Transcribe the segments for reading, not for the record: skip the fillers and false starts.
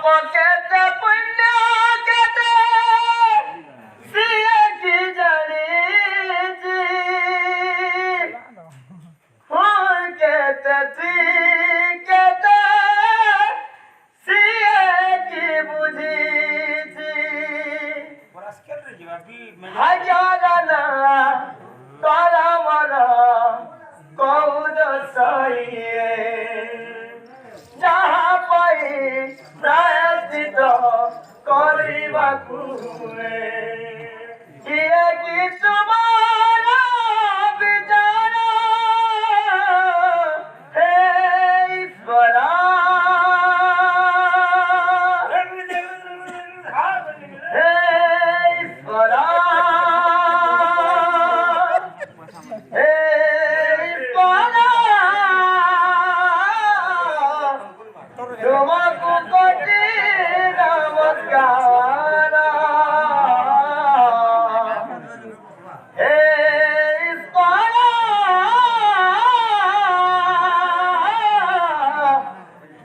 କେତେ ପୁଣ୍ୟ କେତେ ସିଏ କି ଜାଣିଛି ହଁ କେତେ କେତେ ସିଏ କି ବୁଝିଛି ହଜାର ନା ତୋର ମୋର କୋଉ ଦୋଷ ଇଏ ଯାହା ପାଇଁ ପ୍ରାୟଶ୍ଚିତ କରିବାକୁ ହୁଏ ଇଏ କି ତୁମର ବିଚାର ହେ ଈଶ୍ୱର ହେ ଈଶ୍ୱର ହେ ତୁମକୁ କୋଟି ନମସ୍କାର ହେ ଈଶ୍ୱର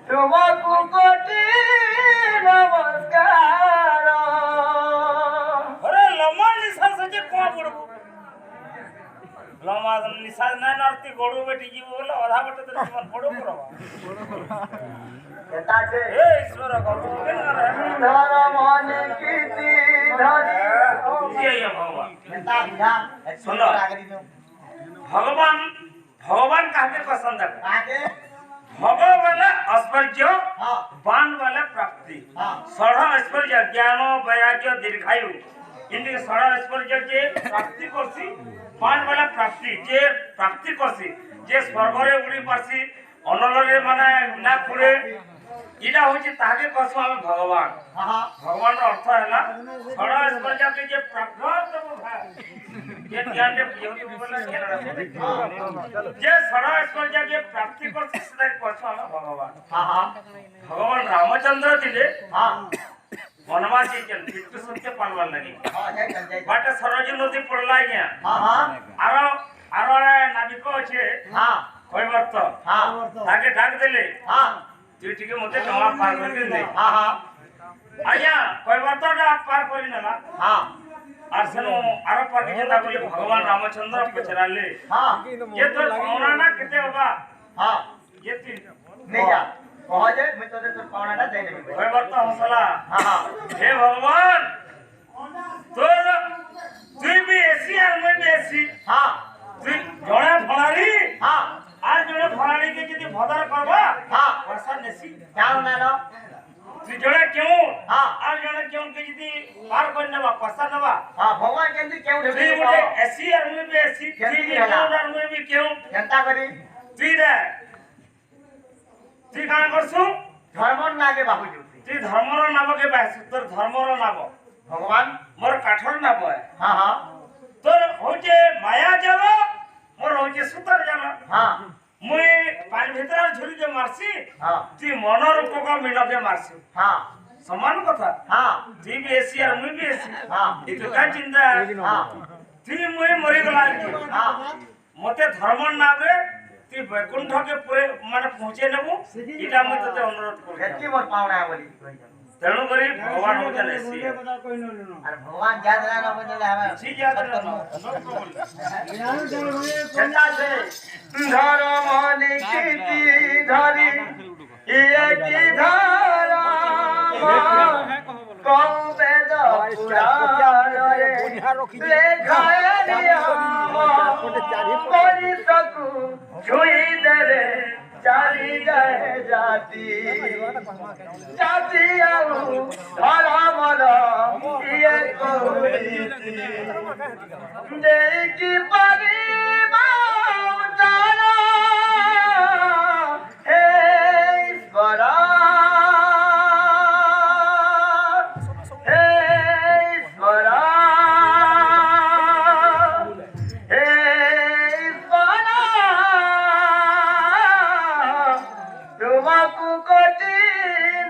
ତୁମକୁ କୋଟି ନମସ୍କାର अरे लम्बा निशान से जे कोन पड़बो लम्बा निशान ना नरती गोड़ू बेटी जी बोला आधा बटे तो मन पड़ो करवा केता छे हे ईश्वर गो केन रे धर मन कीर्ति धरी ये भगवान केता बिना सुनो भगवान भगवान काहे पसंद है काके भगवान वाला ऐश्वर्य हां बाण वाला प्राप्ति हां सढ़ ऐश्वर्य ज्ञान वैराग्य दीर्घायु इनके सढ़ ऐश्वर्य के प्राप्ति करसी बाण वाला प्राप्ति जे प्राप्ति करसी जे स्वर्ग रे उड़ी परसी अनल रे माने ना पुरे इना होची ताके कसम हम भगवान हां भगवान रो अर्थ हैला सढ़ ऐश्वर्य के जे प्राप्त ये ज्ञान जे योगी बोला केना जे सढ़ ऐश्वर्य के प्राप्ति करसी सदा कसम हम भगवान हां भगवान रामचंद्र दिले हां वनवासी के मृत्यु सत्य पालवान लगी हां जय बाटे सरोज नदी पड़ला गया हां आरो आरो नाविक छे हां कइबर्त हां ताके डाक देले हां तू ठीक मते कमा पार कर दे हां हां आया कइबर्त डा पार करि नला हां आर सेनो आरो पार के जेता बोले भगवान रामचंद्र पचराले हां ये तो पावना ना केते होगा हां ये ती नहीं जा पहुंचे मैं तो पावना ना दे देबे कइबर्त हौसला हां हां हे भगवान तोर तू भी ऐसी और मैं भी ऐसी हां तू जणे फणारी हां आज जणे फणारी के यदि भदर करबा हां पैसा नेसी जाओ ना लो तू जणे क्यों हां आज जणे क्यों के यदि पार कर नबा पैसा नबा हां भगवान केंदी केउ तू ढेबे बोले ऐसी और मैं भी ऐसी तू केंदी भी हला? क्यों और मैं भी क्यों जनता करी तू रे तू कान करसु धर्मन लागे बाबू जोती तू धर्मर नाम के बास तोर धर्मर नाम भगवान मोर काठर नाम है हां हां तोर होचे माया जाल मोर होचे सुतर जाल हां मुई पानी भीतर झुरी के मारसी हां तू मन रूप को मिल के मारसी हां समान कथा हां तू भी ऐसी और मैं भी ऐसी हां ये तो का चिंता हां तू मुई मरी गला हां मते धर्म नाम रे तू वैकुंठ के पूरे माने पहुंचे नबो इटा मैं तते अनुरोध करू एतकी मोर पावना बोली तेणु करी भगवान होते ऐसी अरे भगवान याद ना बोले हमें ठीक याद रखना जनता से धर्म नीति धरी ये की धारा कौन वेद पुराण रे लेखाया नियम कोई सकू छुई दे रे चाली जाए जाती आऊ धर्मर ये कोई देखी परिबा तारा हे ईश्वर हे ईश्वर हे ईश्वर तुमको कोटि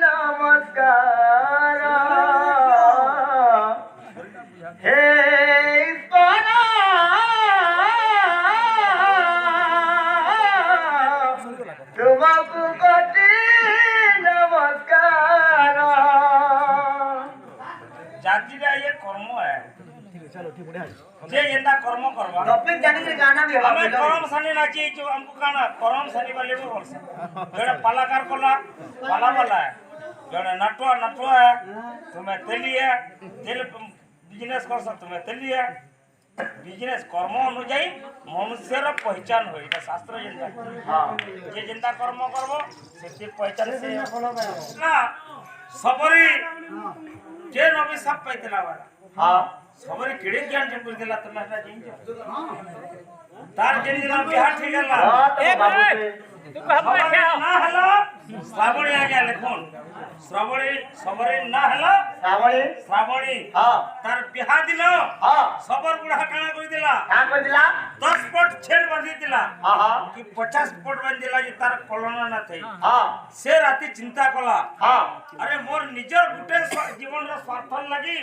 नमस्कार हे ईश्वर तुमको कोटि नमस्कार जे जेंदा कर्म करबा टॉपिक जानी के गाना भी हवा हमें करम सानी नाची जो हमको गाना करम सानी वाले वो बोल जड़े पालाकार कोला पाला वाला है जड़े नटवा नटवा है तुम्हें तेली है तेल बिजनेस कर सकते तुम्हें तेली है बिजनेस कर्म अनुଯାयी मनुष्यर पहचान हो এটা শাস্ত্র যেটা যে যেটা কর্ম করব সেটি পহচান সে না সবরি যে নবী সব পাইতলা বালা हां সবরি কেড়ে জ্ঞান যে কইতলা তুমি এটা জানিছো তার যে দিন বিহার ঠিক গেল ए बाबू না হলো শ্রাবণী আগে লিখুন শ্রাবণী সবরি না হলো श्रावणी শ্রাবণী हां তার বিহা দিল हां সবর বুড়া কানা কই দিলা क्या कर दिला 10 फुट छेड़ बांधी दिला हां हां कि 50 फुट बांधी दिला जे तार कलना ना थई हां से राती चिंता कला हां अरे मोर निजर गुटे जीवन रो स्वार्थ लगी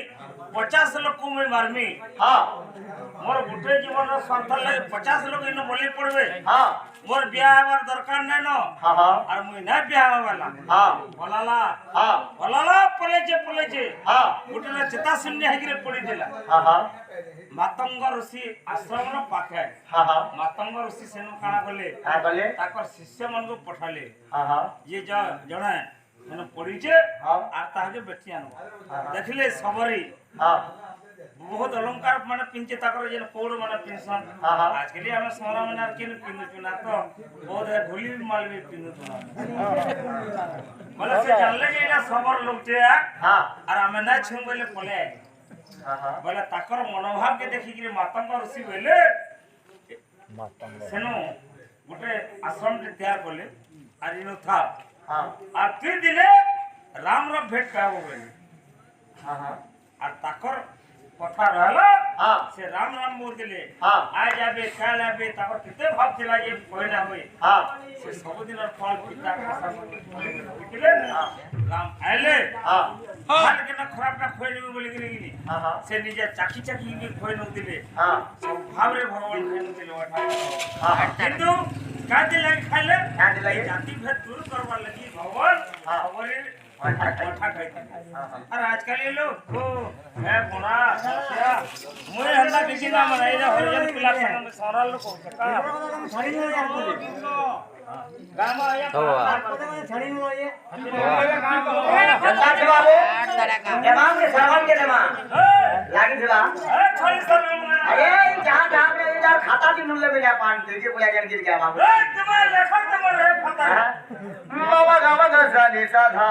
50 लोग को मैं मारमी हां मोर गुटे जीवन रो स्वार्थ लगी 50 लोग इन बोली पड़बे हां मोर बियाह हमार दरकार नै न हां हां और मुई ना बियाह वाला हां बोलाला हां पले जे हां गुटे ना चिता शून्य हेगिरे पड़ी दिला हां हां मातंग ऋषि आश्रम रो पाखे हां हां मातंग ऋषि सेनु काना गले क्या बोले ताकर शिष्य मन को पठाले हां हां ये जने मैंने पढ़ी छे हां आर ताके बेटियान देखले सबरी हां बहुत अलंकार माने पिंचे ताकर जे कोड माने पिंसन हाँ, हाँ। आज के लिए हम सोना माने किन पिनु चुना तो बहुत है भूली माल भी पिनु चुना मतलब से जानले जे एटा सबर लोग छे हां और हमें ना छुम बोले पले हां हां बोले ताकर मनोभाव के देखि कि मातंग ऋषि बोले सेनु गोटे आश्रम के तैयार करले और इनो था हां और फिर दिले राम रो भेट का हो गई हां हां और ताकर कथा रहला हां से राम राम बोल दिले हां आज आबे काल आबे ताकर किते भाव दिला ये पहिला होई हां से सब दिन फल पिता का सब दिले राम आले हां हाल के ना खराब ना खोइले बोली दिले कि हां हां से निजे चाकी चाकी के खोइ न दिले हां सब भाव रे भगवान खोइ न दिले हां किंतु का दिला खाइले क्या दिला ये? जाति भेद दूर करवा लगी भगवान हाँ। खबरे अच्छा कोठा खाइते हां हां और आजकल ये लोग ओ है गुना क्या मुझे हल्ला किसी ना मनाई जा हरिजन पिला संग में सारा लोग हो सका गामा आया जनता के बाबू जमाम के श्रावण के जमाम लागी दिला छोड़ी सर अरे जहां जहां पे यार खाता दिन ले मिला पान दीजिए कोई यार गिर गया बाबू तुम्हारे लेखक तुम्हारे पता है बाबा गावा गसा ने साधा